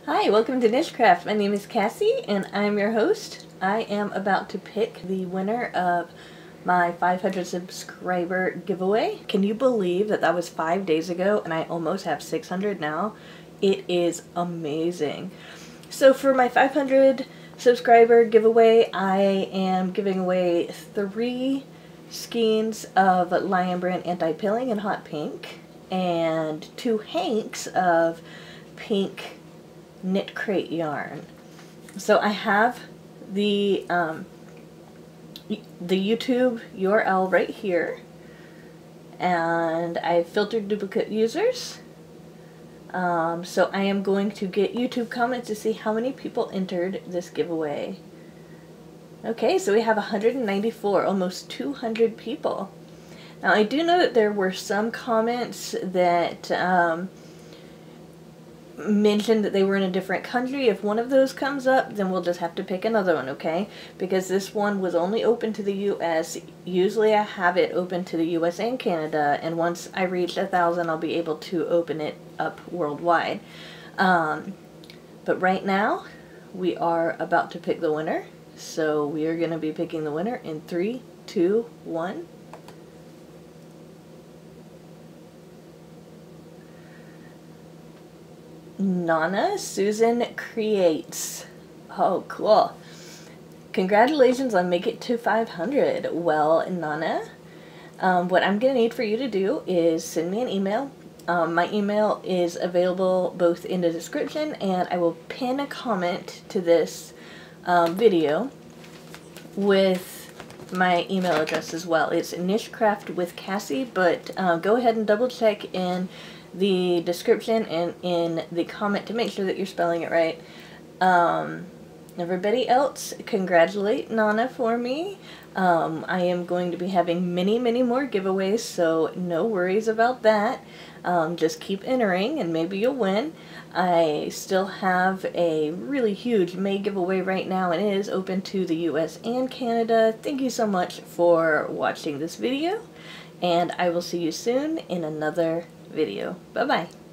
Hi, welcome to NicheCraft. My name is Cassie and I'm your host. I am about to pick the winner of my 500 subscriber giveaway. Can you believe that was 5 days ago and I almost have 600 now? It is amazing. So for my 500 subscriber giveaway, I am giving away 3 skeins of Lion Brand Anti-Pilling in hot pink and 2 hanks of pink knit crate yarn. So I have the YouTube URL right here, and I filtered duplicate users. So I am going to get YouTube comments to see how many people entered this giveaway. Okay, so we have 194, almost 200 people. Now I do know that there were some comments that mentioned that they were in a different country. If one of those comes up, then we'll just have to pick another one, okay? Because this one was only open to the US. Usually I have it open to the US and Canada, and once I reach 1,000, I'll be able to open it up worldwide. But right now, we are about to pick the winner. So we are going to be picking the winner in 3, 2, 1. Nana Susan Creates. Oh, cool. Congratulations on making it to 500. Well, Nana, what I'm going to need for you to do is send me an email. My email is available both in the description, and I will pin a comment to this video with my email address as well. It's NicheCraft with Cassie, but go ahead and double check in the description and in the comment to make sure that you're spelling it right. Everybody else, congratulate Nana for me. I am going to be having many more giveaways, so no worries about that. Just keep entering and maybe you'll win. I still have a really huge May giveaway right now, and it is open to the US and Canada. Thank you so much for watching this video, and I will see you soon in another video. Bye-bye.